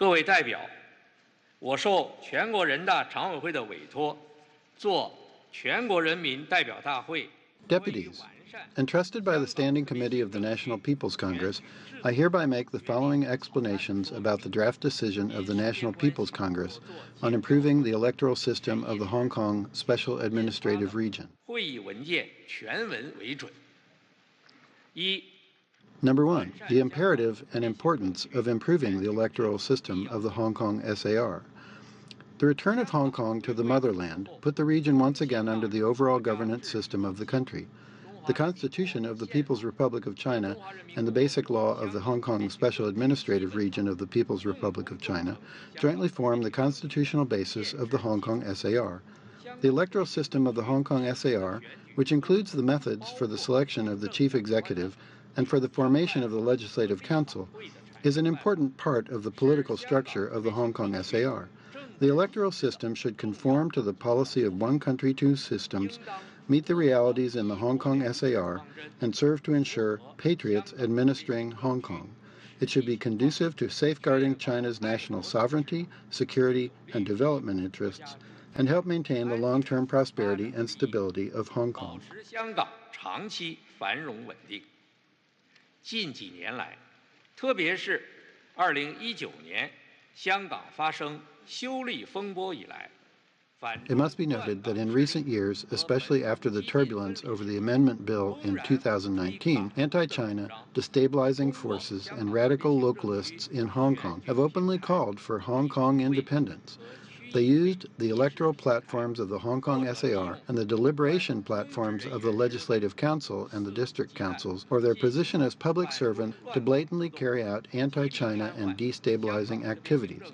各位代表，我受全国人大常委会的委托，做全国人民代表大会。Deputies, entrusted by the Standing Committee of the National People's Congress, I hereby make the following explanations about the draft decision of the National People's Congress on improving the electoral system of the Hong Kong Special Administrative Region. 会议文件全文为准。Number one, the imperative and importance of improving the electoral system of the Hong Kong SAR. The return of Hong Kong to the motherland put the region once again under the overall governance system of the country. The Constitution of the People's Republic of China and the Basic Law of the Hong Kong Special Administrative Region of the People's Republic of China jointly form the constitutional basis of the Hong Kong SAR. The electoral system of the Hong Kong SAR, which includes the methods for the selection of the chief executive and for the formation of the Legislative Council, is an important part of the political structure of the Hong Kong SAR. The electoral system should conform to the policy of one country, two systems, meet the realities in the Hong Kong SAR, and serve to ensure Patriots administering Hong Kong. It should be conducive to safeguarding China's national sovereignty, security, and development interests, and help maintain the long-term prosperity and stability of Hong Kong. 香港长期繁荣稳定。近几年来，特别是2019年，香港发生修例风波以来。 It must be noted that in recent years, especially after the turbulence over the amendment bill in 2019, anti-China, destabilizing forces, and radical localists in Hong Kong have openly called for Hong Kong independence. They used the electoral platforms of the Hong Kong SAR and the deliberation platforms of the Legislative Council and the District Councils, or their position as public servant, to blatantly carry out anti-China and destabilizing activities.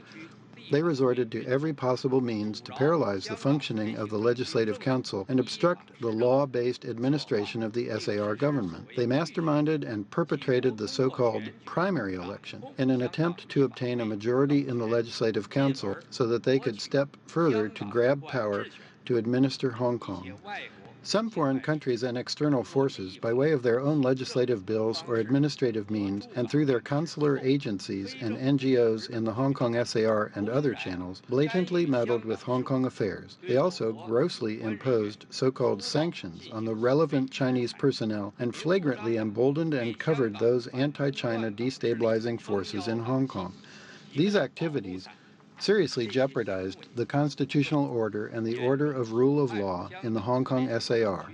They resorted to every possible means to paralyze the functioning of the Legislative Council and obstruct the law-based administration of the SAR government. They masterminded and perpetrated the so-called primary election in an attempt to obtain a majority in the Legislative Council so that they could step further to grab power to administer Hong Kong. Some foreign countries and external forces, by way of their own legislative bills or administrative means, and through their consular agencies and NGOs in the Hong Kong SAR and other channels, blatantly meddled with Hong Kong affairs. They also grossly imposed so-called sanctions on the relevant Chinese personnel and flagrantly emboldened and covered those anti-China destabilizing forces in Hong Kong. These activities seriously jeopardized the constitutional order and the order of rule of law in the Hong Kong SAR.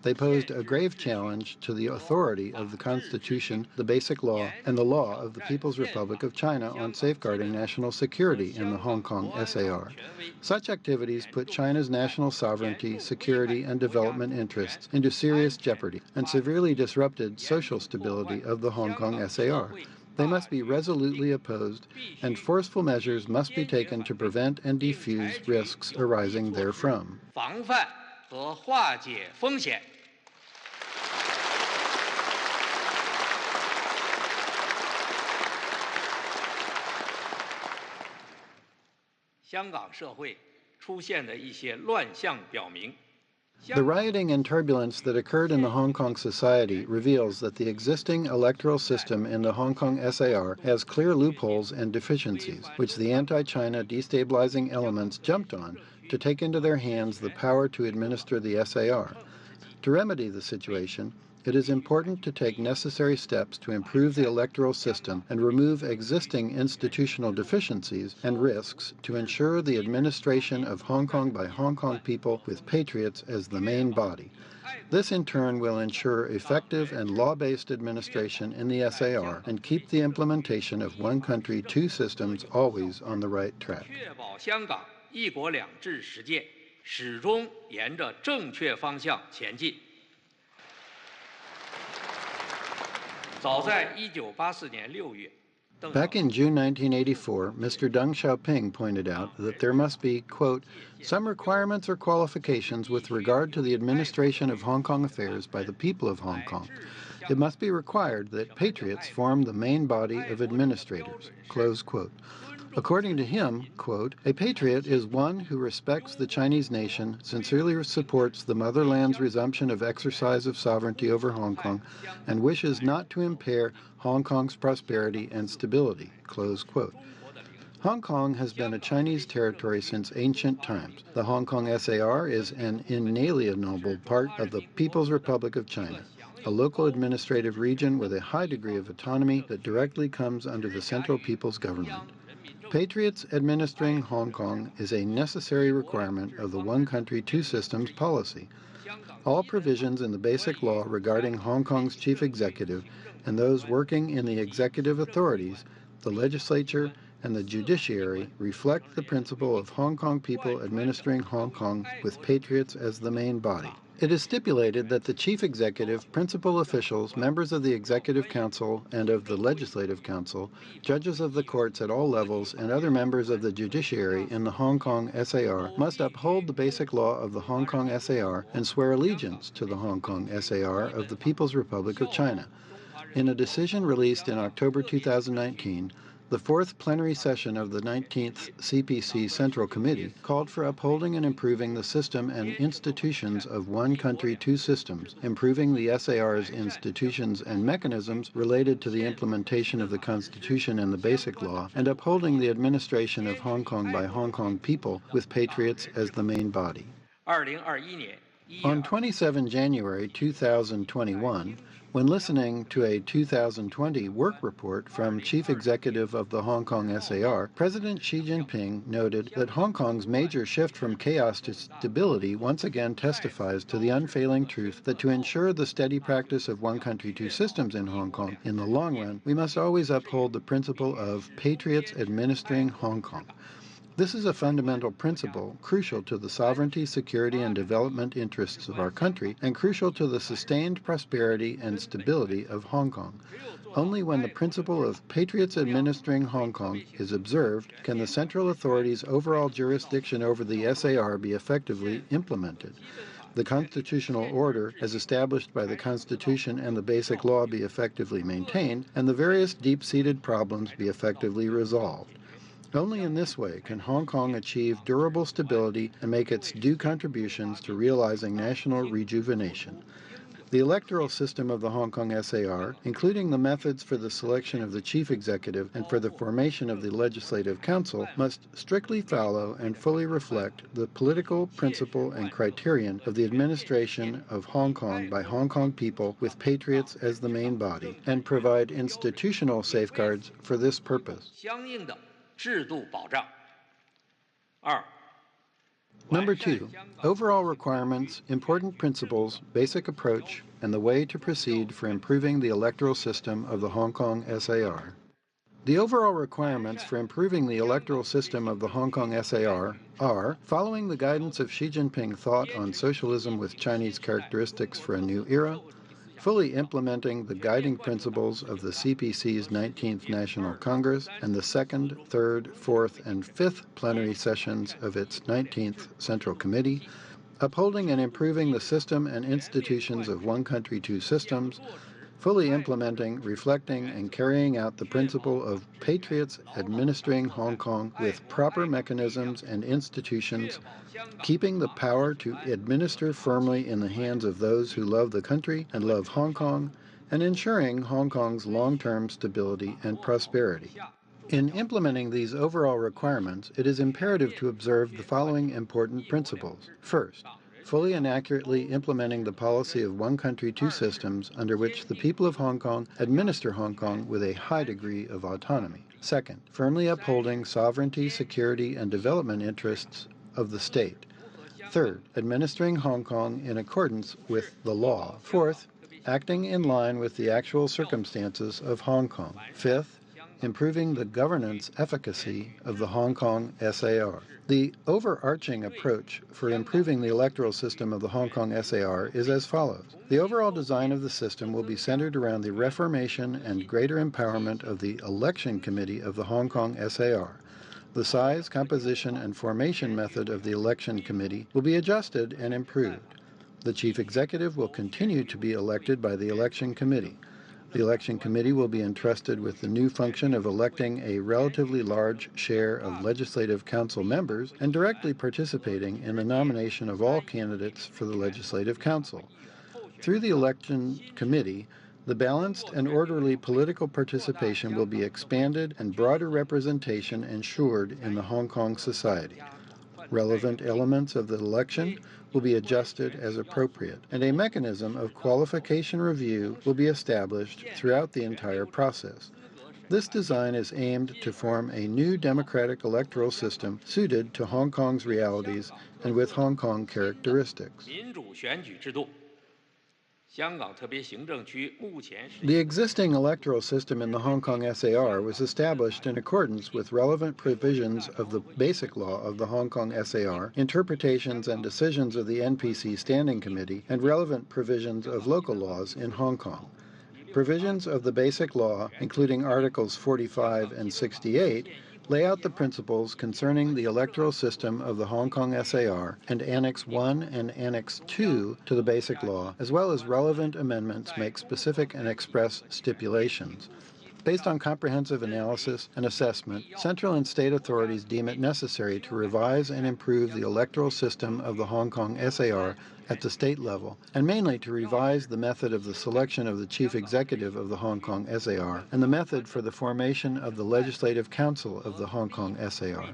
They posed a grave challenge to the authority of the Constitution, the Basic Law, and the law of the People's Republic of China on safeguarding national security in the Hong Kong SAR. Such activities put China's national sovereignty, security, and development interests into serious jeopardy and severely disrupted social stability of the Hong Kong SAR. They must be resolutely opposed, and forceful measures must be taken to prevent and defuse risks arising therefrom. 防范和化解风险。香港社会出现的一些乱象表明。 The rioting and turbulence that occurred in the Hong Kong society reveals that the existing electoral system in the Hong Kong SAR has clear loopholes and deficiencies, which the anti-China destabilizing elements jumped on to take into their hands the power to administer the SAR. To remedy the situation, it is important to take necessary steps to improve the electoral system and remove existing institutional deficiencies and risks to ensure the administration of Hong Kong by Hong Kong people with patriots as the main body. This in turn will ensure effective and law-based administration in the SAR and keep the implementation of one country, two systems always on the right track. 确保香港一国两制实践始终沿着正确方向前进。 早在1984年6月， Back in June 1984, Mr. Deng Xiaoping pointed out that there must be, quote, some requirements or qualifications with regard to the administration of Hong Kong affairs by the people of Hong Kong. It must be required that patriots form the main body of administrators, close quote. According to him, quote, a patriot is one who respects the Chinese nation, sincerely supports the motherland's resumption of exercise of sovereignty over Hong Kong, and wishes not to impair Hong Kong's prosperity and stability, close quote. Hong Kong has been a Chinese territory since ancient times. The Hong Kong SAR is an inalienable part of the People's Republic of China, a local administrative region with a high degree of autonomy that directly comes under the Central People's Government. Patriots administering Hong Kong is a necessary requirement of the one country, two systems policy. All provisions in the Basic Law regarding Hong Kong's chief executive and those working in the executive authorities, the legislature, and the judiciary reflect the principle of Hong Kong people administering Hong Kong with patriots as the main body. It is stipulated that the chief executive, principal officials, members of the Executive Council and of the Legislative Council, judges of the courts at all levels, and other members of the judiciary in the Hong Kong SAR must uphold the Basic Law of the Hong Kong SAR and swear allegiance to the Hong Kong SAR of the People's Republic of China. In a decision released in October 2019, the fourth plenary session of the 19th CPC Central Committee called for upholding and improving the system and institutions of one country, two systems, improving the SAR's institutions and mechanisms related to the implementation of the Constitution and the Basic Law, and upholding the administration of Hong Kong by Hong Kong people with patriots as the main body. On 27 January 2021, when listening to a 2020 work report from Chief Executive of the Hong Kong SAR, President Xi Jinping noted that Hong Kong's major shift from chaos to stability once again testifies to the unfailing truth that to ensure the steady practice of one country, two systems in Hong Kong in the long run, we must always uphold the principle of patriots administering Hong Kong. This is a fundamental principle crucial to the sovereignty, security, and development interests of our country, and crucial to the sustained prosperity and stability of Hong Kong. Only when the principle of patriots administering Hong Kong is observed can the central authority's overall jurisdiction over the SAR be effectively implemented. The constitutional order, as established by the Constitution and the Basic Law, be effectively maintained, and the various deep-seated problems be effectively resolved. Only in this way can Hong Kong achieve durable stability and make its due contributions to realizing national rejuvenation. The electoral system of the Hong Kong SAR, including the methods for the selection of the chief executive and for the formation of the Legislative Council, must strictly follow and fully reflect the political principle and criterion of the administration of Hong Kong by Hong Kong people with patriots as the main body, and provide institutional safeguards for this purpose. Number 2, overall requirements, important principles, basic approach, and the way to proceed for improving the electoral system of the Hong Kong SAR. The overall requirements for improving the electoral system of the Hong Kong SAR are, following the guidance of Xi Jinping thought on socialism with Chinese characteristics for a new era, fully implementing the guiding principles of the CPC's 19th National Congress and the 2nd, 3rd, 4th, and 5th plenary sessions of its 19th Central Committee, upholding and improving the system and institutions of one country, two systems, fully implementing, reflecting, and carrying out the principle of patriots administering Hong Kong with proper mechanisms and institutions, keeping the power to administer firmly in the hands of those who love the country and love Hong Kong, and ensuring Hong Kong's long-term stability and prosperity. In implementing these overall requirements, it is imperative to observe the following important principles. First, fully and accurately implementing the policy of one country, two systems, under which the people of Hong Kong administer Hong Kong with a high degree of autonomy. Second, firmly upholding sovereignty, security, and development interests of the state. Third, administering Hong Kong in accordance with the law. Fourth, acting in line with the actual circumstances of Hong Kong. Fifth, improving the governance efficacy of the Hong Kong SAR. The overarching approach for improving the electoral system of the Hong Kong SAR is as follows. The overall design of the system will be centered around the reformation and greater empowerment of the election committee of the Hong Kong SAR. The size, composition, and formation method of the election committee will be adjusted and improved. The chief executive will continue to be elected by the election committee. The election committee will be entrusted with the new function of electing a relatively large share of legislative council members and directly participating in the nomination of all candidates for the legislative council. Through the election committee, The balanced and orderly political participation will be expanded and broader representation ensured in the Hong Kong society. Relevant elements of the election will be adjusted as appropriate, and a mechanism of qualification review will be established throughout the entire process. This design is aimed to form a new democratic electoral system suited to Hong Kong's realities and with Hong Kong characteristics. The existing electoral system in the Hong Kong SAR was established in accordance with relevant provisions of the Basic Law of the Hong Kong SAR, interpretations and decisions of the NPC Standing Committee, and relevant provisions of local laws in Hong Kong. Provisions of the Basic Law, including Articles 45 and 68, lay out the principles concerning the electoral system of the Hong Kong SAR and Annex 1 and Annex 2 to the Basic Law, as well as relevant amendments make specific and express stipulations. Based on comprehensive analysis and assessment, central and state authorities deem it necessary to revise and improve the electoral system of the Hong Kong SAR at the state level, and mainly to revise the method of the selection of the chief executive of the Hong Kong SAR and the method for the formation of the Legislative Council of the Hong Kong SAR.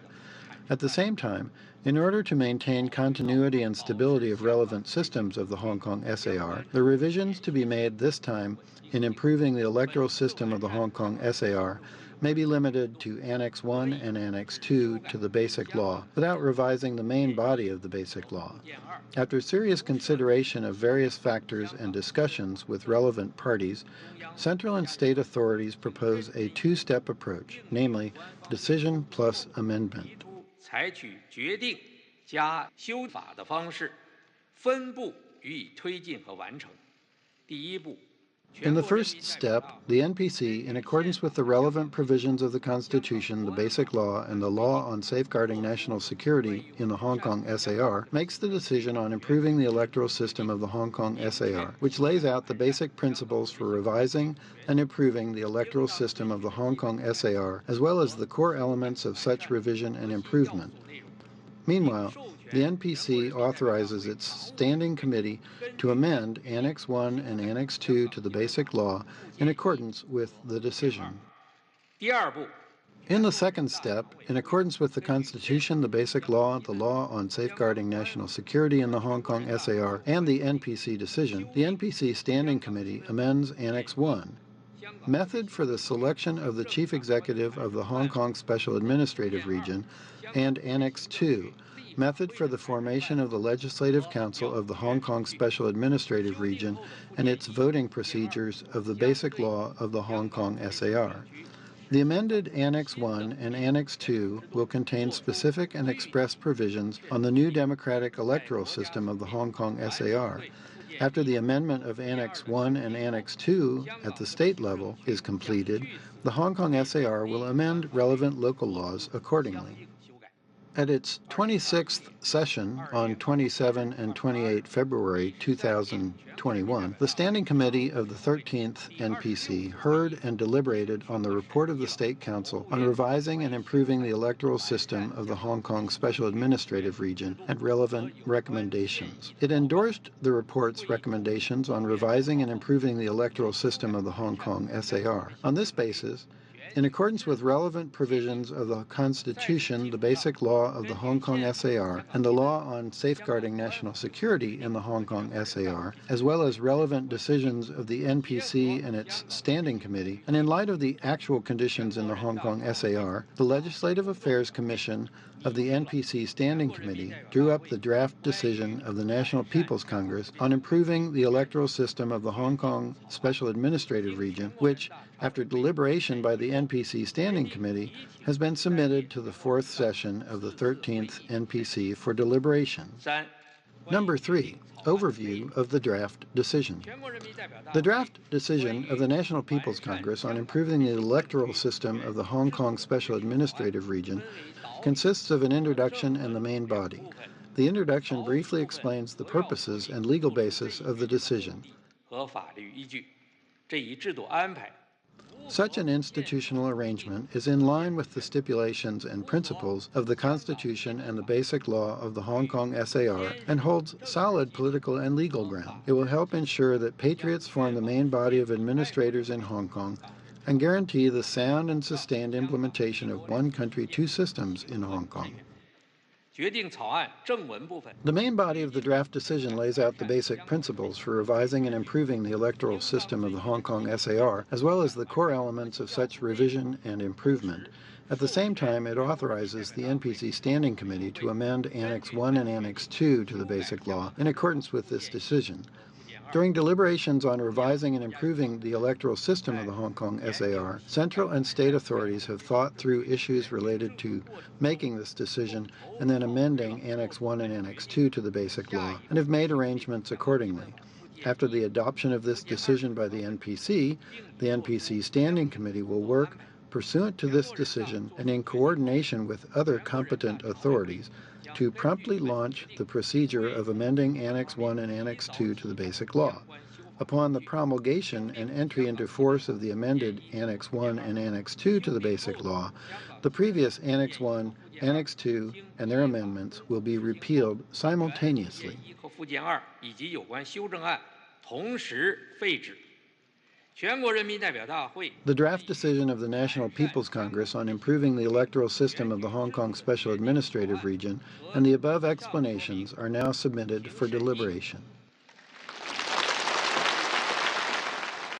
At the same time, in order to maintain continuity and stability of relevant systems of the Hong Kong SAR, the revisions to be made this time in improving the electoral system of the Hong Kong SAR may be limited to Annex 1 and Annex 2 to the Basic Law without revising the main body of the Basic Law. After serious consideration of various factors and discussions with relevant parties, central and state authorities propose a two-step approach, namely decision plus amendment. 采取决定加修法的方式，分步予以推进和完成。第一步。 In the first step, the NPC, in accordance with the relevant provisions of the Constitution, the Basic Law, and the Law on Safeguarding National Security in the Hong Kong SAR, makes the decision on improving the electoral system of the Hong Kong SAR, which lays out the basic principles for revising and improving the electoral system of the Hong Kong SAR, as well as the core elements of such revision and improvement. Meanwhile, the NPC authorizes its Standing Committee to amend Annex 1 and Annex 2 to the Basic Law in accordance with the decision. In the second step, in accordance with the Constitution, the Basic Law, the Law on Safeguarding National Security in the Hong Kong SAR, and the NPC decision, the NPC Standing Committee amends Annex 1. Method for the selection of the Chief Executive of the Hong Kong Special Administrative Region, and Annex 2, method for the formation of the Legislative Council of the Hong Kong Special Administrative Region and its voting procedures of the Basic Law of the Hong Kong SAR. The amended Annex 1 and Annex 2 will contain specific and express provisions on the new democratic electoral system of the Hong Kong SAR. After the amendment of Annex 1 and Annex 2 at the state level is completed, the Hong Kong SAR will amend relevant local laws accordingly. At its 26th session on 27 and 28 February 2021, the Standing Committee of the 13th NPC heard and deliberated on the report of the State Council on revising and improving the electoral system of the Hong Kong Special Administrative Region and relevant recommendations. It endorsed the report's recommendations on revising and improving the electoral system of the Hong Kong SAR. On this basis, in accordance with relevant provisions of the Constitution, the Basic Law of the Hong Kong SAR, and the Law on Safeguarding National Security in the Hong Kong SAR, as well as relevant decisions of the NPC and its Standing Committee, and in light of the actual conditions in the Hong Kong SAR, the Legislative Affairs Commission of the NPC Standing Committee drew up the draft decision of the National People's Congress on improving the electoral system of the Hong Kong Special Administrative Region, which, after deliberation by the NPC Standing Committee, has been submitted to the fourth session of the 13th NPC for deliberation. Number 3. Overview of the draft decision. The draft decision of the National People's Congress on improving the electoral system of the Hong Kong Special Administrative Region consists of an introduction and the main body. The introduction briefly explains the purposes and legal basis of the decision. Such an institutional arrangement is in line with the stipulations and principles of the Constitution and the Basic Law of the Hong Kong SAR and holds solid political and legal ground. It will help ensure that Patriots form the main body of administrators in Hong Kong and guarantee the sound and sustained implementation of one country, two systems in Hong Kong. The main body of the draft decision lays out the basic principles for revising and improving the electoral system of the Hong Kong SAR, as well as the core elements of such revision and improvement. At the same time, it authorizes the NPC Standing Committee to amend Annex 1 and Annex 2 to the Basic Law in accordance with this decision. During deliberations on revising and improving the electoral system of the Hong Kong SAR, central and state authorities have thought through issues related to making this decision and then amending Annex 1 and Annex 2 to the Basic Law, and have made arrangements accordingly. After the adoption of this decision by the NPC Standing Committee will work pursuant to this decision and in coordination with other competent authorities to promptly launch the procedure of amending Annex 1 and Annex 2 to the Basic Law. Upon the promulgation and entry into force of the amended Annex 1 and Annex 2 to the Basic Law, the previous Annex 1, Annex 2, and their amendments will be repealed simultaneously. The draft decision of the National People's Congress on improving the electoral system of the Hong Kong Special Administrative Region and the above explanations are now submitted for deliberation.